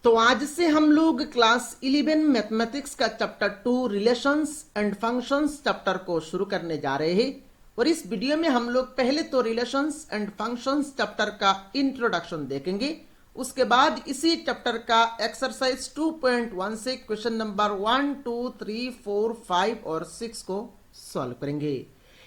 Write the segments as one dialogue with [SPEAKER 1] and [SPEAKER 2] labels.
[SPEAKER 1] तो आज से हम लोग क्लास 11 मैथमेटिक्स का chapter 2 relations and functions chapter को शुरू करने जा रहे हैं। और इस वीडियो में हम लोग पहले तो रिलेशंस एंड फंक्शंस चैप्टर का इंट्रोडक्शन देखेंगे। उसके बाद इसी चैप्टर का एक्सरसाइज 2.1 से क्वेश्चन नंबर 1, 2, 3, 4, 5 और 6 को सॉल्व करेंगे।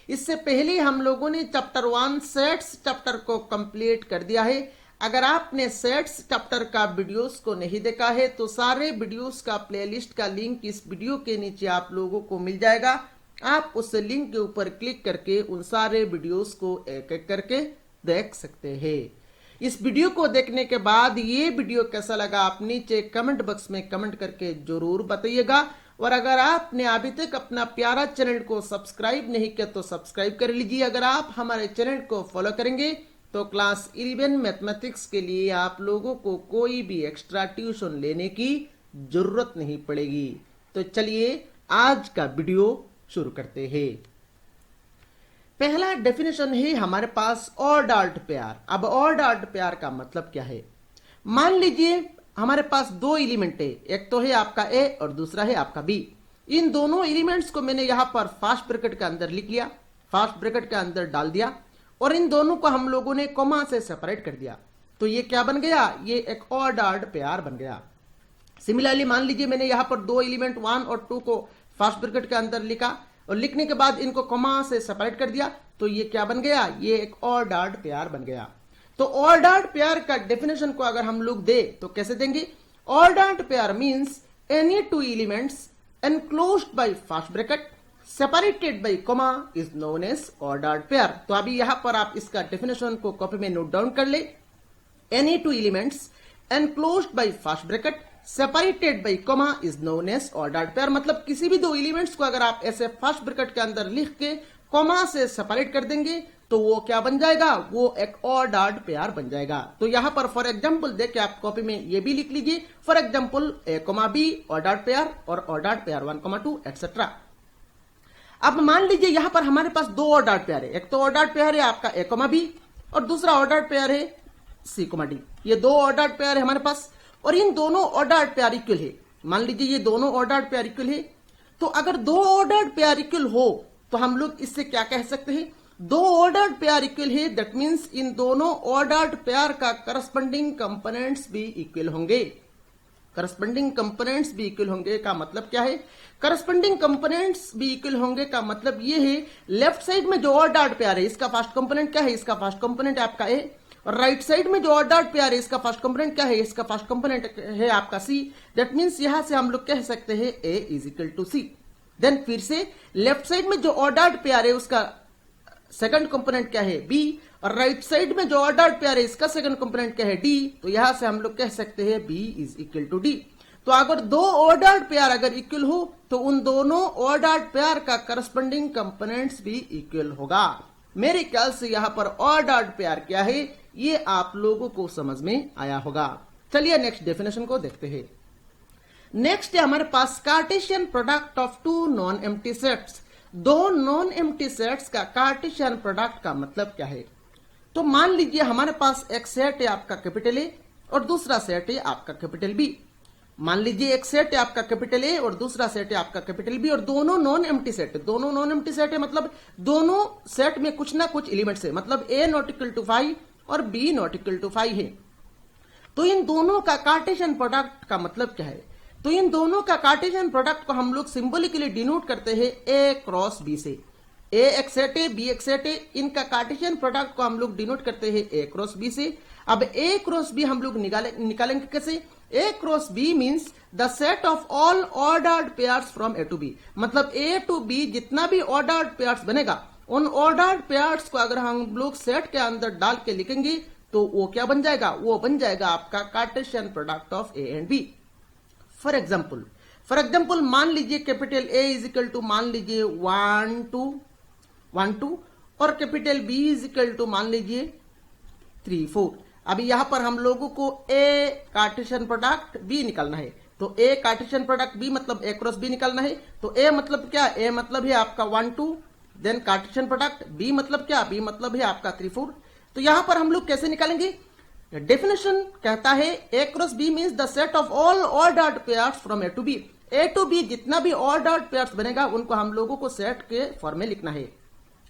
[SPEAKER 1] इससे पहले हम लोगों ने चैप्टर 1 सेट्स चैप्टर को कंप्लीट कर दिया है। अगर आपने सेट्स चैप्टर का वीडियोस को नहीं देखा है तो सारे वीडियोस का प्लेलिस्ट का लिंक इस वीडियो के नीचे आप लोगों को मिल जाएगा। आप उस लिंक के ऊपर क्लिक करके उन सारे वीडियोस को एक एक करके देख सकते हैं। इस वीडियो को देखने के बाद ये वीडियो कैसा लगा आप नीचे कमेंट बॉक्स में कमेंट करके जरूर बताइएगा। और अगर आपने अभी तक अपना प्यारा चैनल को सब्सक्राइब नहीं किया तो सब्सक्राइब कर लीजिए। अगर आप हमारे चैनल को फॉलो करेंगे तो क्लास 11 मैथमेटिक्स के लिए आप लोगों को कोई भी एक्स्ट्रा ट्यूशन लेने की जरूरत नहीं पड़ेगी। तो चलिए आज का वीडियो शुरू करते हैं। पहला डेफिनेशन है हमारे पास ऑर्डर्ड पेयर। अब ऑर्डर्ड पेयर का मतलब क्या है? मान लीजिए हमारे पास दो एलिमेंट है, एक तो है आपका ए और दूसरा है आपका बी। इन दोनों एलिमेंट्स को मैंने यहां पर फर्स्ट ब्रैकेट के अंदर लिख लिया, फर्स्ट ब्रैकेट के अंदर डाल दिया और इन दोनों को हम लोगों ने कॉमा से सेपरेट कर दिया। तो ये क्या बन गया? ये एक ऑर्डर्ड पेयर बन गया। सिमिलरली मान लीजिए मैंने यहां पर दो एलिमेंट 1 और 2 को फर्स्ट ब्रैकेट के अंदर लिखा और लिखने के बाद इनको कॉमा से सेपरेट कर दिया। तो ये क्या बन गया? ये एक ऑर्डर्ड पेयर बन गया। तो ऑर्डर्ड पेयर का डेफिनेशन को अगर हम लोग दे तो कैसे देंगे? Ordered pair means any two elements enclosed by first bracket separated by comma is known as ordered pair. तो अभी यहां पर आप इसका डेफिनेशन को कॉपी में नोट डाउन कर ले। Any two elements enclosed by first bracket separated by comma is known as ordered pair. मतलब किसी भी दो एलिमेंट्स को अगर आप ऐसे फर्स्ट ब्रैकेट के अंदर लिख के कॉमा से सेपरेट कर देंगे तो वो क्या बन जाएगा? वो एक ऑर्डर्ड पेयर बन जाएगा। तो यहां पर फॉर एग्जांपल देख के आप कॉपी में ये भी लिख लीजिए। For example A comma be ordered pair और ऑर्डर्ड पेयर 1, 2 एक्सेट्रा। अब मान लीजिए यहां पर हमारे पास दो ऑर्डर्ड पेयर है। एक तो ऑर्डर्ड पेयर है आपका ए कॉमा बी और दूसरा ऑर्डर्ड पेयर है सी कॉमा डी। ये दो ऑर्डर्ड पेयर है हमारे पास और इन दोनों ऑर्डर्ड पेयर इक्वल है। मान लीजिए ये दोनों ऑर्डर्ड पेयर इक्वल है। तो अगर दो ऑर्डर्ड पेयर इक्वल हो तो हम लोग इससे क्या कह सकते हैं? दो ऑर्डर्ड पेयर इक्वल है, दैट मींस इन दोनों ऑर्डर्ड पेयर का करस्पॉन्डिंग कंपोनेंट्स भी इक्वल होंगे। करस्पॉन्डिंग कंपोनेंट्स भी इक्वल होंगे का मतलब क्या है? करस्पॉन्डिंग कंपोनेंट्स भी इक्वल होंगे का मतलब ये है लेफ्ट साइड में जो ऑर्डर्ड पेयर है इसका फर्स्ट कंपोनेंट क्या है? इसका फर्स्ट कंपोनेंट आपका ए। और राइट साइड में जो ऑर्डर्ड पेयर है इसका फर्स्ट कंपोनेंट क्या है? इसका फर्स्ट कंपोनेंट है आपका सी। दैट मींस यहां से हम लोग कह सकते हैं A is equal to C. Then फिर से लेफ्ट साइड में जो ऑर्डर्ड पेयर है उसका सेकंड कंपोनेंट क्या है? बी। और राइट साइड में जो ऑर्डर्ड पेयर है इसका सेकंड कंपोनेंट क्या है? डी। तो यहां से हम लोग कह सकते हैं B is equal to D. तो अगर दो ऑर्डर्ड पेयर अगर इक्वल हो तो उन दोनों ऑर्डर्ड पेयर का करस्पॉन्डिंग कंपोनेंट्स भी इक्वल होगा। मेरे ख्याल से यहां पर ऑर्डर्ड पेयर क्या है ये आप लोगों को समझ में आया होगा। चलिए नेक्स्ट डेफिनेशन को देखते हैं। नेक्स्ट है हमारे पास Cartesian product of two non empty sets. दो नॉन एम्प्टी सेट्स का कार्टेशियन प्रोडक्ट का मतलब क्या है? तो मान लीजिए हमारे पास एक सेट है आपका कैपिटल ए और दूसरा सेट है आपका कैपिटल बी। मान लीजिए एक सेट है आपका कैपिटल ए और दूसरा सेट है आपका कैपिटल बी और दोनों नॉन एम्प्टी सेट है। दोनों नॉन एम्प्टी सेट है मतलब दोनों सेट में कुछ ना कुछ एलिमेंट्स है। मतलब ए नॉट इक्वल टू 5 और बी नॉट इक्वल टू 5 है। तो इन दोनों का कार्टेशियन प्रोडक्ट का मतलब क्या है? तो इन दोनों का कार्टेशियन प्रोडक्ट को हम लोग सिंबॉलिकली डिनोट करते हैं ए क्रॉस बी से। ए एक सेट है, बी एक सेट है, इनका कार्टेशियन प्रोडक्ट को हम लोग डिनोट करते हैं ए क्रॉस बी से। अब ए क्रॉस बी हम लोग निकालेंगे कैसे? A cross B means the set of all ordered pairs from A to B. मतलब ए टू बी जितना भी ऑर्डर्ड पेयर्स बनेगा उन ऑर्डर्ड पेयर्स को अगर हम लोग सेट के अंदर डाल के लिखेंगे तो वो क्या बन जाएगा? वो बन जाएगा आपका Cartesian product of A and B. For example मान लीजिए capital A is equal to मान लीजिए 1, 2 और capital B is equal to मान लीजिए 3, 4। अभी यहां पर हम लोगों को ए कार्टेशियन प्रोडक्ट बी निकालना है। तो ए कार्टेशियन प्रोडक्ट बी मतलब ए क्रॉस बी निकालना है। तो ए मतलब क्या? ए मतलब है आपका 1, 2। देन कार्टेशियन प्रोडक्ट बी मतलब क्या? बी मतलब है आपका 3, 4। तो यहां पर हम लोग कैसे निकालेंगे? डेफिनेशन कहता है A cross B means the set of all ऑड डॉट pairs from A to B. A to B जितना भी ऑड डॉट पेयर्स बनेगा उनको हम लोगों को सेट के फॉर्म में लिखना है।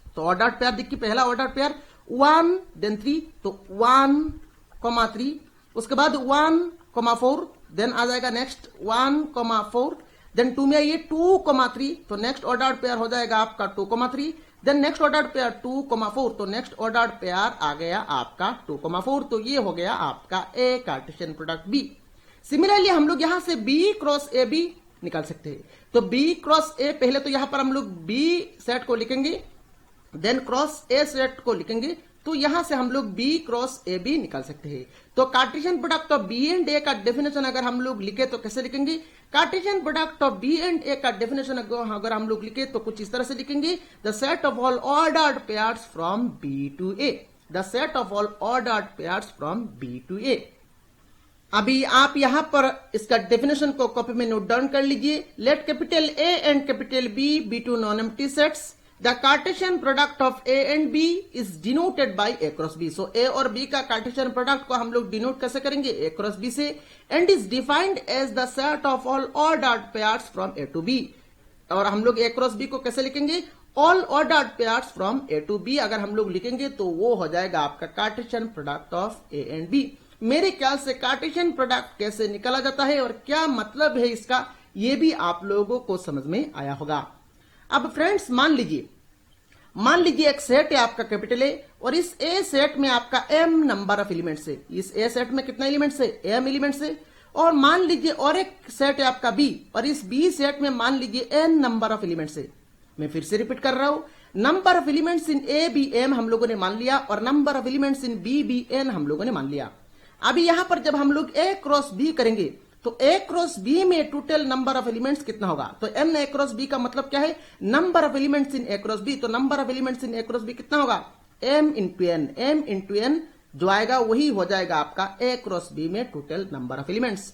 [SPEAKER 1] तो ऑड डॉट पेयर देखिए, पहला ऑड डॉट पेयर 1 देन 3, तो 1,3, उसके बाद 1,4, देन आ जाएगा नेक्स्ट 1,4, देन 2 में आइए 2,3, तो नेक्स्ट ऑड डॉट पेयर हो जाएगा आपका 2,3, देन नेक्स्ट ऑर्डर पेयर 2,4, तो नेक्स्ट ऑर्डर पेयर आ गया आपका 2,4, तो ये हो गया आपका ए कार्टेशियन प्रोडक्ट बी। सिमिलरली हम लोग यहां से बी क्रॉस ए बी निकाल सकते हैं। तो बी क्रॉस ए, पहले तो यहां पर हम लोग बी सेट को लिखेंगे, देन क्रॉस ए सेट को लिखेंगे, तो यहां से हम लोग बी क्रॉस ए बी निकाल सकते हैं। तो Cartesian product of B and A का डेफिनेशन अगर हम लोग लिखे तो कैसे लिखेंगे? Cartesian product of B and A का डेफिनेशन अगर हम लोग लिखे तो कुछ इस तरह से लिखेंगे, the set of all ordered pairs from B to A, the set of all ordered pairs from B to A. अभी आप यहां पर इसका डेफिनेशन को कॉपी में नोट डाउन कर लीजिए। Let capital A and capital B two non empty sets. The Cartesian product of A and B is denoted by A cross B. So A और B का Cartesian product को हम लोग denote कैसे करेंगे? A cross B से, and is defined as the set of all ordered pairs from A to B. और हम लोग A cross B को कैसे लिखेंगे? All ordered pairs from A to B अगर हम लोग लिखेंगे तो वो हो जाएगा आपका Cartesian product of A and B। मेरे ख्याल से Cartesian product कैसे निकाला जाता है और क्या मतलब है इसका, ये भी आप लोगों को समझ में आया होगा। अब फ्रेंड्स मान लीजिए एक सेट है आपका कैपिटल ए, और इस ए सेट में आपका एम नंबर ऑफ एलिमेंट्स है। इस ए सेट में कितना एलिमेंट्स है? एम एलिमेंट्स है। और मान लीजिए और एक सेट है आपका बी, और इस बी सेट में मान लीजिए एन नंबर ऑफ एलिमेंट्स है। मैं फिर से रिपीट कर रहा हूं, number of elements in A B M हम लोगों ने मान लिया, और number of elements in B B N हम लोगों ने मान लिया। अभी यहां पर जब हम लोग ए क्रॉस बी करेंगे तो ए क्रॉस बी में टोटल नंबर ऑफ एलिमेंट्स कितना होगा? तो एन ए क्रॉस बी का मतलब क्या है? Number of elements in A cross B. तो number of elements in A cross B कितना होगा? M into N. M into N जो आएगा वही हो जाएगा आपका ए क्रॉस बी में total number of elements.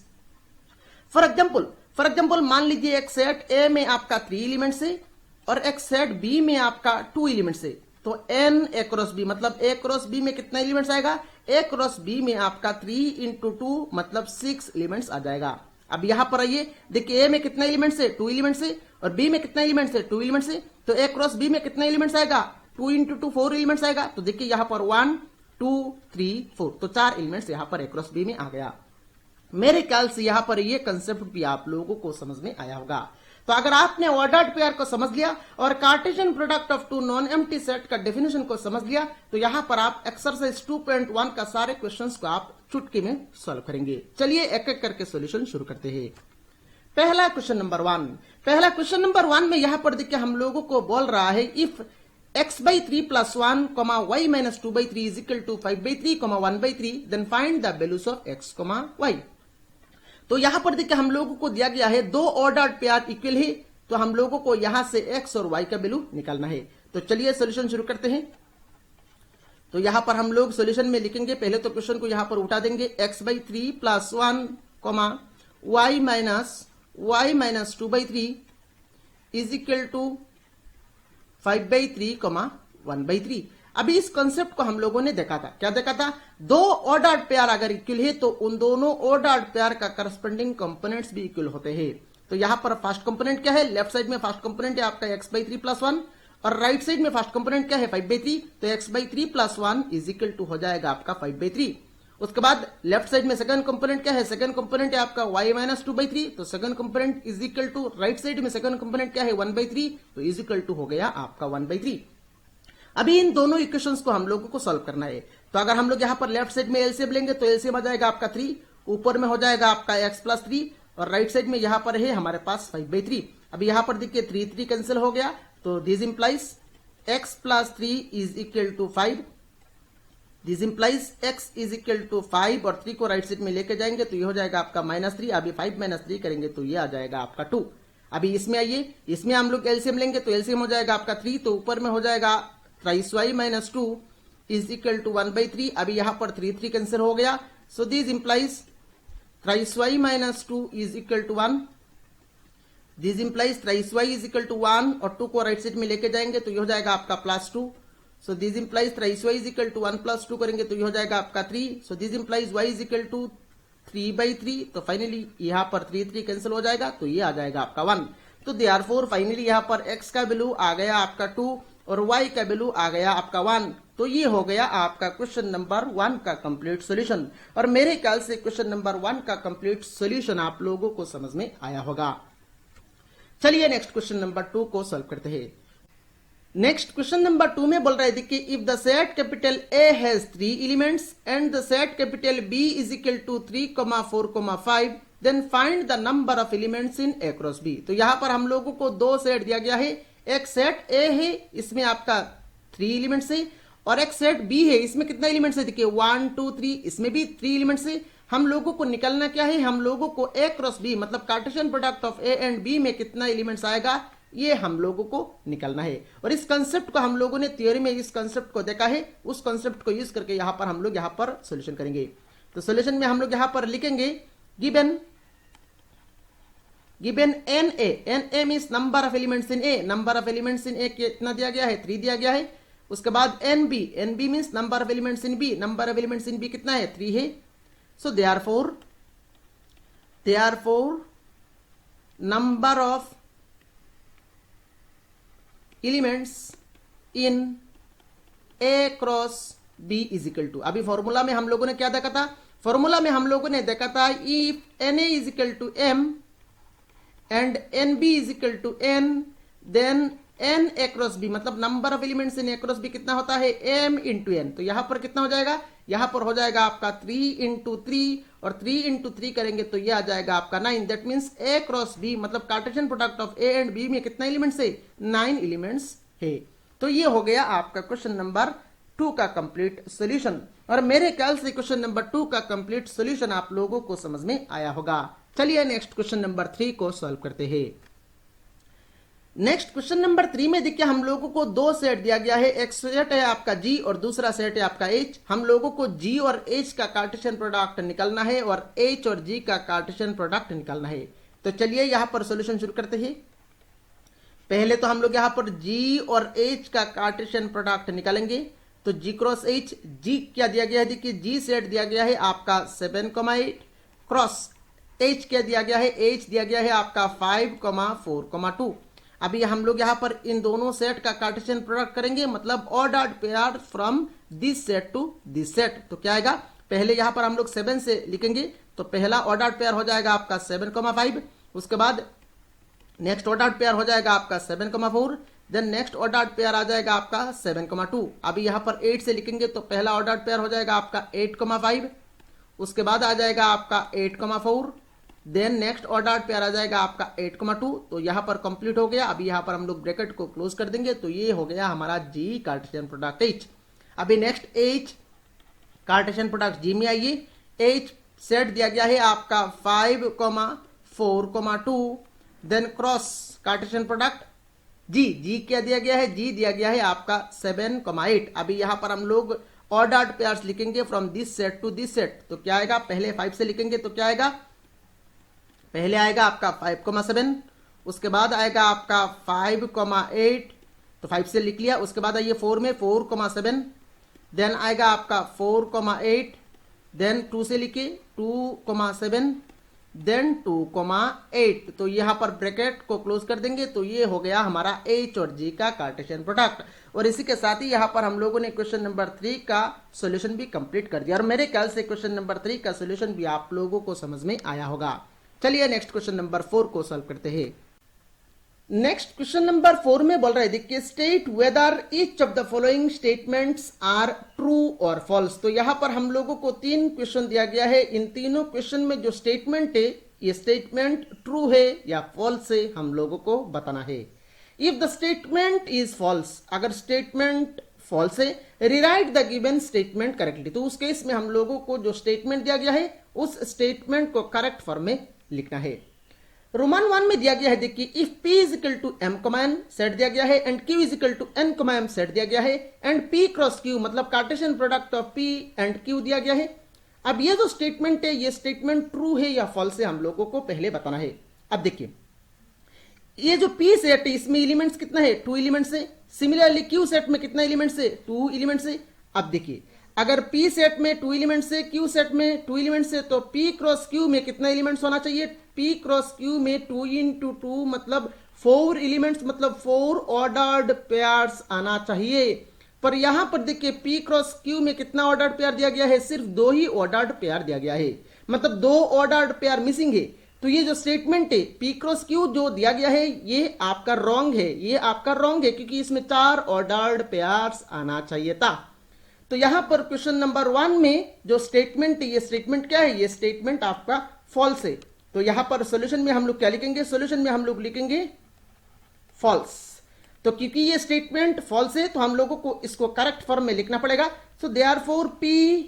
[SPEAKER 1] For example मान लीजिए एक सेट ए में आपका 3 एलिमेंट्स है और एक सेट बी में आपका 2 एलिमेंट्स है। तो एन ए क्रॉस बी मतलब ए क्रॉस बी में कितना एलिमेंट्स आएगा? ए क्रॉस बी में आपका 3 इंटू 2 मतलब 6 एलिमेंट्स आ जाएगा। अब यहां पर आइए, देखिए ए में कितना एलिमेंट्स है? 2 एलिमेंट्स है, और बी में कितना एलिमेंट्स है? 2 एलिमेंट्स है। तो ए क्रॉस बी में कितना एलिमेंट्स आएगा? 2 इंटू 2 4 एलिमेंट्स आएगा। तो देखिए यहां पर 1 2 3 4, तो 4 एलिमेंट्स यहां पर ए क्रॉस बी में आ गया। मेरे ख्याल से यहां पर ये कंसेप्ट भी आप लोगों को समझ में आया होगा। तो अगर आपने ऑर्डर्ड पेयर को समझ लिया और Cartesian product of 2 non empty set का डेफिनेशन को समझ लिया, तो यहां पर आप एक्सरसाइज 2.1 का सारे क्वेश्चंस को आप चुटकी में सॉल्व करेंगे। चलिए एक एक करके सॉल्यूशन शुरू करते हैं। पहला क्वेश्चन नंबर 1 में यहां पर देखिए हम लोगों को बोल रहा है, if x/3 + 1, y - 2/3 = 5/3, 1/3, then find the values of x, y। तो यहां पर देखिए हम लोगों को दिया गया है 2 ऑर्डर्ड पेयर इक्वल है, तो हम लोगों को यहां से x और y का वैल्यू निकालना है। तो चलिए सॉल्यूशन शुरू करते हैं। तो यहां पर हम लोग सॉल्यूशन में लिखेंगे, पहले तो क्वेश्चन को यहां पर उठा देंगे, x/3 + 1, y - 2/3 = 5/3, 1/3। अभी इस कॉन्सेप्ट को हम लोगों ने देखा था, क्या देखा था? 2 ऑर्डर्ड पेयर अगर इक्वल है तो उन दोनों ऑर्डर्ड पेयर का करस्पॉन्डिंग कंपोनेंट्स भी इक्वल होते हैं। तो यहां पर फर्स्ट कंपोनेंट क्या है? लेफ्ट साइड में फर्स्ट कंपोनेंट है आपका x/3 + 1, और राइट साइड में फर्स्ट कंपोनेंट क्या है? 5/3। तो x/3 + 1 = हो जाएगा आपका 5/3। उसके बाद लेफ्ट साइड में सेकंड कंपोनेंट क्या है? सेकंड कंपोनेंट है आपका y - 2/3। तो सेकंड कंपोनेंट = राइट साइड में सेकंड कंपोनेंट क्या है? 1/3। तो = हो गया आपका 1/3। अभी इन दोनों इक्वेशंस को हम लोगों को सॉल्व करना है। तो अगर हम लोग यहां पर लेफ्ट साइड में एलसीएम लेंगे तो एलसीएम आ जाएगा आपका 3, ऊपर में हो जाएगा आपका x + 3, और राइट साइड में यहां पर है हमारे पास 5/3। अभी यहां पर देखिए 3 कैंसिल हो गया, तो this implies x + 3 = 5। This implies x = 5, और 3 को राइट साइड में लेके जाएंगे तो ये हो जाएगा आपका -3। अभी 5 - 3 करेंगे तो ये आ जाएगा आपका 2। अभी इसमें आइए, इसमें हम लोग एलसीएम लेंगे तो एलसीएम हो जाएगा आपका 3, तो ऊपर में हो जाएगा 3y - 2 = 1/3। अभी यहां पर 3 कैंसिल हो गया, सो this implies 3y - 2 = 1। This implies 3y = 1, और 2 को राइट साइड में लेके जाएंगे तो ये हो जाएगा आपका +2। So this implies thrice y is equal to 1 plus 2 करेंगे तो ये हो जाएगा आपका 3. So this implies y is equal to 3/3. तो फाइनली यहाँ पर 3 कैंसिल हो जाएगा तो ये आ जाएगा आपका 1. तो देयरफॉर फाइनली यहाँ पर x का वैल्यू आ गया आपका 2 और y का वैल्यू आ गया आपका 1. तो ये हो गया आपका क्वेश्चन नंबर 1 का कंप्लीट सॉल्यूशन. और मेरे ख्याल से क्वेश्चन नंबर 1 का कंप्लीट सॉल्यूशन आप लोगों को समझ में आया होगा. चलिए नेक्स्ट क्वेश्चन नंबर 2 को सॉल्व करते हैं. नेक्स्ट क्वेश्चन नंबर 2 में बोल रहा है देखिए, if the set capital A has 3 elements and the set capital B is equal to 3, 4, 5, then find the number of elements in A cross B. तो यहां पर हम लोगों को दो सेट दिया गया है. एक सेट A है, इसमें आपका 3 एलिमेंट्स है, और एक सेट B है, इसमें कितना एलिमेंट्स है देखिए 1, 2, 3, इसमें भी 3 एलिमेंट्स है. हम लोगों को निकलना क्या है, हम लोगों को A क्रॉस B मतलब Cartesian product of A and B में कितना एलिमेंट्स आएगा ये हम लोगों को निकलना है. और इस कंसेप्ट को हम लोगों ने थ्योरी में इस कंसेप्ट को देखा है, उस कंसेप्ट को यूज करके यहां पर हम लोग यहां पर सॉल्यूशन करेंगे. तो सॉल्यूशन में हम लोग यहां पर लिखेंगे given NA means number of elements in A. Number of elements in A कितना दिया गया है 3 दिया गया है. उसके बाद NB means number of elements in B. Number of elements in B कितना है 3 है. So therefore number of elements in A cross B is equal to, अभी फॉर्मूला में हम लोगों ने क्या देखा था, फॉर्मूला में हम लोगों ने देखा था if NA is equal to M and NB is equal to N then NA cross B मतलब number of elements in A cross B कितना होता है M इंटू N. तो यहां पर कितना हो जाएगा, यहां पर हो जाएगा आपका 3 इंटू 3 और 3 इंटू 3 करेंगे तो ये आ जाएगा आपका 9. That means A cross B मतलब Cartesian product of A and B में कितना एलिमेंट्स है 9 एलिमेंट्स है. तो ये हो गया आपका क्वेश्चन नंबर 2 का कंप्लीट सॉल्यूशन. और मेरे ख्याल से क्वेश्चन नंबर 2 का कंप्लीट सॉल्यूशन आप लोगों को समझ में आया होगा. चलिए नेक्स्ट क्वेश्चन नंबर 3 को सॉल्व करते हैं. नेक्स्ट क्वेश्चन नंबर 3 में देखिए हम लोगों को दो सेट दिया गया है. एक सेट है आपका G और दूसरा सेट है आपका H. हम लोगों को G और H का कार्टेशियन प्रोडक्ट निकालना है और H और G का कार्टेशियन प्रोडक्ट निकालना है. तो चलिए यहां पर सॉल्यूशन शुरू करते हैं. पहले तो हम लोग यहां पर G और H का कार्टेशियन प्रोडक्ट निकालेंगे. तो G क्रॉस H, G क्या दिया गया है देखिए G सेट दिया गया है आपका 7,8 क्रॉस H क्या दिया गया है, H दिया गया है आपका 5,4,2. अभी हम लोग यहां पर इन दोनों सेट का कार्टेशियन प्रोडक्ट करेंगे मतलब ऑड odd pair from this set to this set. तो क्या आएगा, पहले यहां पर हम लोग 7 से लिखेंगे तो पहला ऑड ऑड पेयर हो जाएगा आपका 7,5. उसके बाद नेक्स्ट ऑड ऑड पेयर हो जाएगा आपका 7,4. Then next odd odd pair आ जाएगा आपका 7,2. अभी यहां पर 8 से लिखेंगे तो पहला ऑड ऑड पेयर हो जाएगा आपका 8,5. उसके बाद आ जाएगा आपका 8,4. देन नेक्स्ट ऑर्डर पेयर आ जाएगा आपका 8,2. तो यहां पर कंप्लीट हो गया. अभी यहां पर हम लोग ब्रैकेट को क्लोज कर देंगे तो ये हो गया हमारा G कार्टेशियन प्रोडक्ट H. अभी next H Cartesian product G में आइए. H सेट दिया गया है आपका 5,4,2. Then cross Cartesian product G क्या दिया गया है, G दिया गया है आपका 7,8. अभी यहां पर हम लोग ऑर्डर्ड पेयर्स लिखेंगे from this set to this set. तो क्या आएगा, पहले 5 से लिखेंगे तो क्या आएगा, पहले आएगा आपका 5,7. उसके बाद आएगा आपका 5,8. तो 5 से लिख लिया. उसके बाद आइए 4 में 4,7. देन आएगा आपका 4,8. देन 2 से लिखे 2,7. देन 2,8. तो यहां पर ब्रैकेट को क्लोज कर देंगे तो ये हो गया हमारा H और G का कार्टेशियन प्रोडक्ट. और इसी के साथ ही यहां पर हम लोगों ने क्वेश्चन नंबर 3 का सॉल्यूशन भी कंप्लीट कर दिया. और मेरे ख्याल से क्वेश्चन नंबर 3 का सॉल्यूशन भी आप लोगों को समझ में आया होगा. चलिए नेक्स्ट क्वेश्चन नंबर 4 को सॉल्व करते हैं. नेक्स्ट क्वेश्चन नंबर 4 में बोल रहे हैं देखिए, state whether each of the following statements are true और फॉल्स. तो यहां पर हम लोगों को 3 क्वेश्चन दिया गया है. इन तीनों क्वेश्चन में जो स्टेटमेंट है ये स्टेटमेंट ट्रू है या फॉल्स है हम लोगों को बताना है. If the statement is false, अगर स्टेटमेंट फॉल्स है, rewrite the given statement correctly. तो उस केस में हम लोगों को जो स्टेटमेंट दिया गया है उस स्टेटमेंट को करेक्ट फॉर्म में लिखना है. रोमन 1 में दिया गया है देखिए, if P is equal to M, N set दिया गया है and Q is equal to N, M set दिया गया है एंड P क्रॉस Q मतलब Cartesian product of P and Q दिया गया है. अब ये जो स्टेटमेंट है ये स्टेटमेंट ट्रू है या फॉल्स है हम लोगों को पहले बताना है. अब देखिए, ये जो पी सेट है इसमें एलिमेंट्स कितना है, 2 एलिमेंट्स है। सिमिलरली क्यू सेट में कितना एलिमेंट्स है, 2 एलिमेंट्स है। अब देखिए अगर पी सेट में 2 एलिमेंट्स है, क्यू सेट में 2 एलिमेंट्स है, तो पी क्रॉस क्यू में कितना एलिमेंट्स होना चाहिए, पी क्रॉस क्यू में 2 into 2 मतलब 4 एलिमेंट्स, मतलब 4 ऑर्डर्ड पेयर्स आना चाहिए। पर यहां पर देखिए पी क्रॉस क्यू में कितना ऑर्डर्ड पेयर दिया गया है, सिर्फ 2 ही ऑर्डर्ड पेयर दिया गया है, मतलब 2 ऑर्डर्ड पेयर मिसिंग है। तो ये जो स्टेटमेंट है पी क्रॉस क्यू जो दिया गया है ये आपका रॉन्ग है, ये आपका रॉन्ग है, क्योंकि इसमें 4 ऑर्डर्ड पेयर्स आना चाहिए था। तो यहां पर क्वेश्चन नंबर 1 में जो स्टेटमेंट है, ये स्टेटमेंट क्या है, ये स्टेटमेंट आपका फॉल्स है। तो यहां पर सॉल्यूशन में हम लोग क्या लिखेंगे, सॉल्यूशन में हम लोग लिखेंगे फॉल्स। तो क्योंकि ये स्टेटमेंट फॉल्स है तो हम लोगों को इसको करेक्ट फॉर्म में लिखना पड़ेगा। So therefore P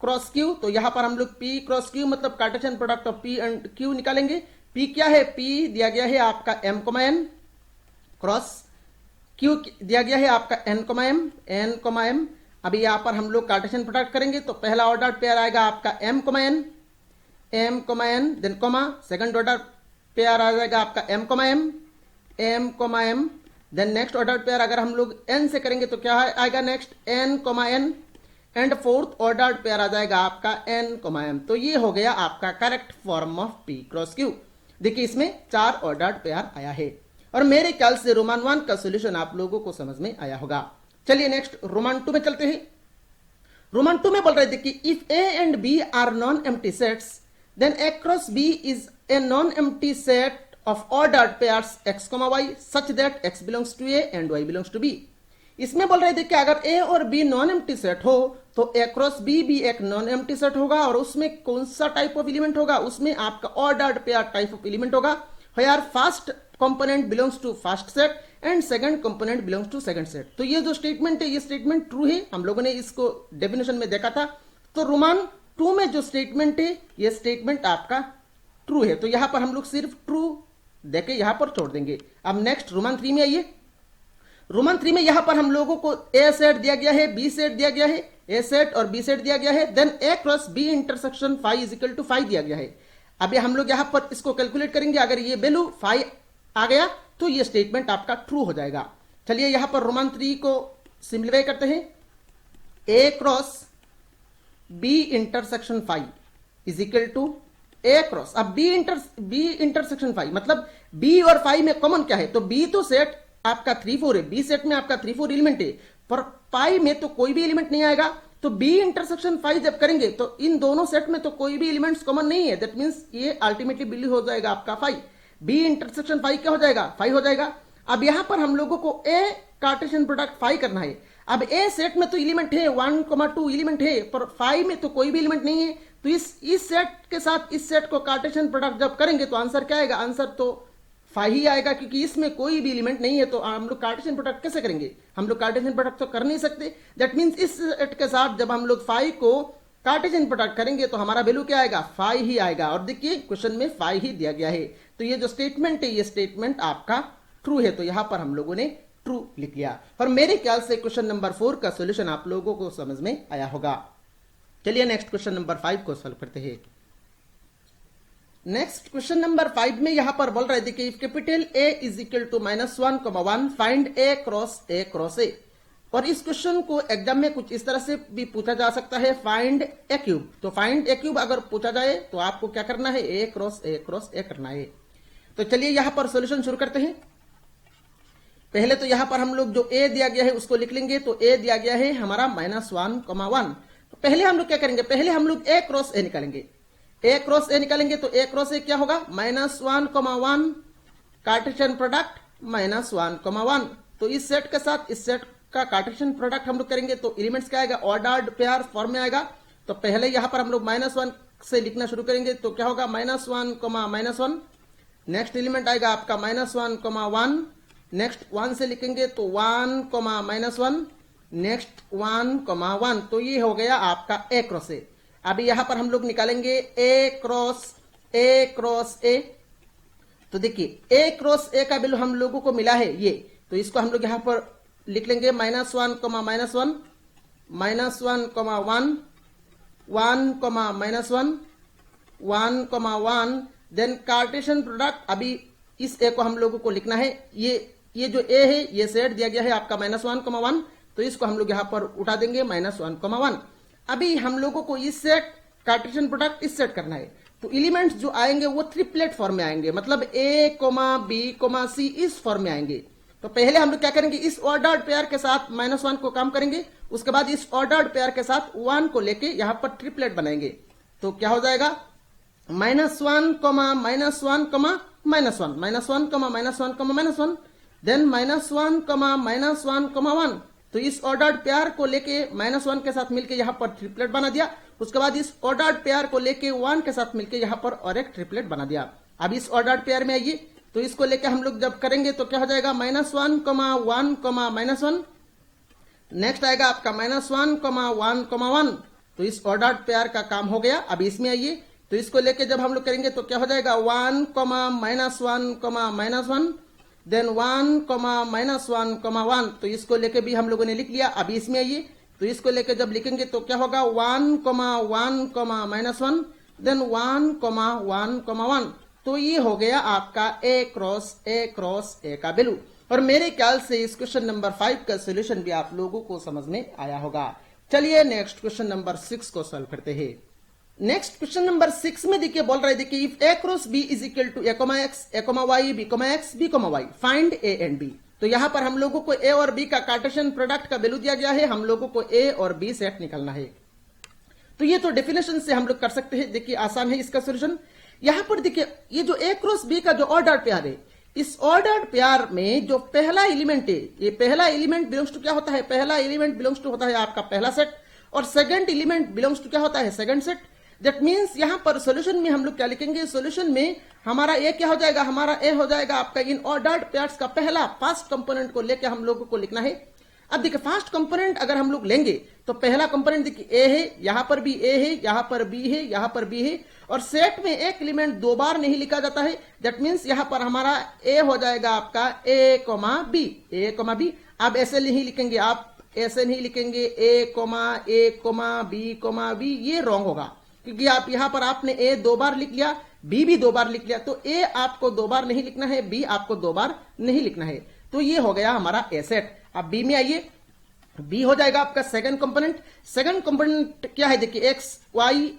[SPEAKER 1] cross Q, तो यहां पर हम लोग पी क्रॉस क्यू मतलब Cartesian product of P and Q निकालेंगे। पी क्या है, पी दिया गया है आपका m, n क्रॉस क्यू दिया गया है आपका n, m। अभी यहां पर हम लोग कार्टेशियन प्रोडक्ट करेंगे तो पहला ऑर्डर पेयर आएगा आपका m, n then comma, second order pair आ जाएगा आपका m, m then next order pair अगर हम लोग n से करेंगे तो क्या आएगा next n, and fourth ordered pair आ जाएगा आपका n, m। तो ये हो गया आपका correct form of P cross Q. देखिए इसमें 4 ऑर्डर्ड पेयर आया है और मेरे ख्याल से रोमन 1 का सॉल्यूशन आप लोगों को समझ में आया होगा। चलिए नेक्स्ट रोमन 2 में चलते हैं। रोमन 2 में बोल रहे थे कि if A and B are non empty sets then A cross B is a non empty set of ordered pairs x, y such that x belongs to a and y belongs to b। इसमें बोल रहे थे कि अगर a और b non empty set हो तो a cross b भी एक नॉन एम्प्टी सेट होगा और उसमें कौन सा टाइप ऑफ एलिमेंट होगा, उसमें आपका ordered pair type of element होगा। Where first component belongs to first set and second component belongs to second set. तो ये जो स्टेटमेंट है ये स्टेटमेंट ट्रू है, हम लोगों ने इसको डेफिनेशन में देखा था। तो रोमन 2 में जो स्टेटमेंट है ये स्टेटमेंट आपका ट्रू है, तो यहां पर हम लोग सिर्फ ट्रू देके यहां पर छोड़ देंगे। अब नेक्स्ट रोमन 3 में आइए। रोमन 3 में यहां पर हम लोगों को ए सेट दिया गया है, बी सेट दिया गया है, ए सेट और बी सेट दिया गया है, then A cross B intersection 5 is equal to 5 दिया गया है। अभी हम लोग यहां पर इसको कैलकुलेट करेंगे, अगर ये वैल्यू 5 आ गया तो ये स्टेटमेंट आपका ट्रू हो जाएगा। चलिए यहां पर रोमन 3 को सिंप्लीफाई करते हैं। A cross B intersection 5 is equal to A cross, अब बी इंटरसेक्शन 5 मतलब बी और 5 में कॉमन क्या है, तो बी तो सेट आपका 3, 4 है, बी सेट में आपका 3, 4 एलिमेंट है, पर पाई में तो कोई भी एलिमेंट नहीं आएगा। तो बी इंटरसेक्शन 5 जब करेंगे तो इन दोनों सेट में तो कोई भी एलिमेंट्स कॉमन नहीं है, दैट मींस ये अल्टीमेटली वैल्यू हो जाएगा आपका 5। बी इंटरसेक्शन 5 क्या हो जाएगा, 5 हो जाएगा। अब यहां पर हम लोगों को ए कार्टेशियन प्रोडक्ट 5 करना है। अब ए सेट में तो एलिमेंट है 1, 2 एलिमेंट है, पर 5 में तो कोई भी एलिमेंट नहीं है। तो इस सेट के साथ इस सेट को कार्टेशियन प्रोडक्ट जब करेंगे तो आंसर क्या आएगा, आंसर तो 5 ही आएगा, क्योंकि इसमें कोई भी एलिमेंट नहीं है। तो हम लोग कार्टेशियन प्रोडक्ट कैसे करेंगे, हम लोग कार्टेशियन प्रोडक्ट तो कर नहीं सकते। दैट मींस इस सेट के साथ जब हम लोग 5 को कार्टेशियन प्रोडक्ट करेंगे तो हमारा वैल्यू क्या आएगा, 5 ही आएगा। और देखिए क्वेश्चन में 5 ही दिया गया है, तो ये जो स्टेटमेंट है ये स्टेटमेंट आपका ट्रू है, तो यहां पर हम लोगों ने ट्रू लिख लिया। और मेरे ख्याल से क्वेश्चन नंबर 4 का सोल्यूशन आप लोगों को समझ में आया होगा। चलिए नेक्स्ट क्वेश्चन नंबर 5 को सॉल्व करते हैं। नेक्स्ट क्वेश्चन नंबर 5 में यहां पर बोल रहे थे कि if capital A is equal to -1, find A cross A. और इस क्वेश्चन को एग्जाम में कुछ इस तरह से भी पूछा जा सकता है, फाइंड ए क्यूब। तो फाइंड ए क्यूब अगर पूछा जाए तो आपको क्या करना है, ए क्रॉस ए करना है। तो चलिए यहां पर सॉल्यूशन शुरू करते हैं। पहले तो यहां पर हम लोग जो ए दिया गया है उसको लिख लेंगे। तो ए दिया गया है हमारा -1, तो पहले हम लोग क्या करेंगे, पहले हम लोग ए क्रॉस ए निकालेंगे। ए क्रॉस ए निकालेंगे तो ए क्रॉस ए क्या होगा, -1, कार्टेशियन प्रोडक्ट -1, तो इस सेट के साथ इस सेट का कार्टेशियन प्रोडक्ट हम लोग करेंगे तो एलिमेंट्स क्या आएगा, ऑर्डर्ड पेयर फॉर्म में आएगा। तो पहले यहां पर हम लोग -1 से लिखना शुरू करेंगे तो क्या होगा, -1, नेक्स्ट एलिमेंट आएगा आपका -1, नेक्स्ट 1 से लिखेंगे तो 1, नेक्स्ट 1, तो ये हो गया आपका ए क्रॉस ए। अभी यहां पर हम लोग निकालेंगे ए क्रॉस ए। तो देखिए ए क्रॉस ए का वैल्यू हम लोगों को मिला है ये, तो इसको हम लोग यहां पर लिख लेंगे -1, -1, -1, 1, देन कार्टेशियन प्रोडक्ट। अभी इस ए को हम लोगों को लिखना है, ये जो ए है ये सेट दिया गया है आपका -1,1, तो इसको हम लोग यहाँ पर उठा देंगे -1,1। अभी हम लोगों को इस सेट कार्टेशियन प्रोडक्ट इस सेट करना है, तो एलिमेंट्स जो आएंगे वो ट्रिपलेट फॉर्म में आएंगे, मतलब ए बी सी इस फॉर्म में आएंगे। तो पहले हम लोग क्या करेंगे, इस ऑर्डर्ड पेयर के साथ -1 को काम करेंगे, उसके बाद इस ऑर्डर्ड पेयर के साथ 1 को लेके यहां पर ट्रिपलेट बनाएंगे। तो क्या हो जाएगा -1, -1, -1, -1, देन -1, -1, तो इस ऑर्डर्ड पेयर को लेके -1 के साथ मिलके यहां पर ट्रिपलेट बना दिया। उसके बाद इस ऑर्डर्ड पेयर को लेके 1 के साथ मिलके यहां पर और एक ट्रिपलेट बना दिया। अब इस ऑर्डर्ड पेयर में आइए, तो इसको लेके हम लोग जब करेंगे तो क्या हो जाएगा -1, -1, -1, नेक्स्ट आएगा आपका -1, -1, तो इस ऑर्डर्ड पेयर का काम हो गया। अब इसमें आइए, तो इसको लेके जब हम लोग करेंगे तो क्या हो जाएगा 1, -1, देन 1, -1, तो इसको लेके भी हम लोगों ने लिख लिया। अब इसमें आइए, तो इसको लेके जब लिखेंगे तो क्या होगा 1, -1, देन 1, 1, तो ये हो गया आपका A क्रॉस A का वैल्यू। और मेरे ख्याल से इस क्वेश्चन नंबर 5 का सोल्यूशन भी आप लोगों को समझ में आया होगा। चलिए नेक्स्ट क्वेश्चन नंबर 6 को सॉल्व करते हैं। नेक्स्ट क्वेश्चन नंबर 6 में देखिए बोल रहे देखिए if A cross B is equal to A, X, A, Y, B, X, B, Y, find A and B। तो यहां पर हम लोगों को A और B का कार्टेशियन प्रोडक्ट का वैल्यू दिया गया है, हम लोगों को A और B सेट निकालना है। तो ये तो डेफिनेशन से हम लोग कर सकते हैं, देखिए आसान है इसका सोल्यूशन। यहां पर देखिए ये जो A क्रॉस B का जो ऑर्डर्ड पेयर है, इस ऑर्डर्ड पेयर में जो पहला एलिमेंट है, ये पहला एलिमेंट बिलोंग्स टू क्या होता है, पहला एलिमेंट बिलोंग्स टू होता है आपका पहला सेट, और सेकंड एलिमेंट बिलोंग्स टू क्या होता है, सेकंड सेट। दैट मीन्स यहां पर सॉल्यूशन में हम लोग क्या लिखेंगे, सॉल्यूशन में हमारा ए क्या हो जाएगा, हमारा ए हो जाएगा आपका इन ऑर्डर्ड पेयर्स का पहला फर्स्ट कंपोनेंट को लेकर हम लोगों को लिखना है। अब देखिए फर्स्ट कंपोनेंट अगर हम लोग लेंगे तो पहला कंपोनेंट देखिए ए है, यहां पर भी ए है, यहां पर बी है, यहां पर बी है, और सेट में एक एलिमेंट दो बार नहीं लिखा जाता है। दैट मीन्स यहां पर हमारा ए हो जाएगा आपका ए कॉमा बी। अब ऐसे नहीं लिखेंगे, आप ऐसे नहीं लिखेंगे ए बी, ये रॉन्ग होगा, क्योंकि आप यहां पर आपने ए दो बार लिख लिया, बी भी दो बार लिख लिया, तो ए आपको दो बार नहीं लिखना है, बी आपको दो बार नहीं लिखना है। तो ये हो गया हमारा ए सेट। अब बी में आइए, बी हो जाएगा आपका सेकंड कंपोनेंट। सेकंड कंपोनेंट क्या है देखिए एक्स वाई,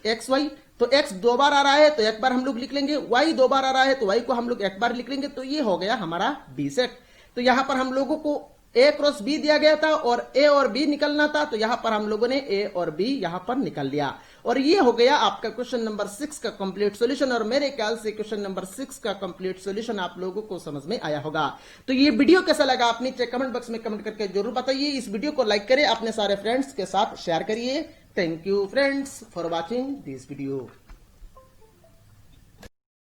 [SPEAKER 1] तो एक्स दो बार आ रहा है तो एक बार हम लोग लिख लेंगे, वाई दो बार आ रहा है तो वाई को हम लोग एक बार लिख लेंगे। तो ये हो गया हमारा बी सेट। तो यहां पर हम लोगों को ए क्रॉस बी दिया गया था और ए और बी निकलना था, तो यहां पर हम लोगों ने ए और बी यहां पर निकल लिया। और ये हो गया आपका क्वेश्चन नंबर 6 का कंप्लीट सॉल्यूशन। और मेरे ख्याल से क्वेश्चन नंबर 6 का कंप्लीट सॉल्यूशन आप लोगों को समझ में आया होगा। तो ये वीडियो कैसा लगा आप नीचे कमेंट बॉक्स में कमेंट करके जरूर बताइए। इस वीडियो को लाइक करें, अपने सारे फ्रेंड्स के साथ शेयर करिए। Thank you friends for watching this video.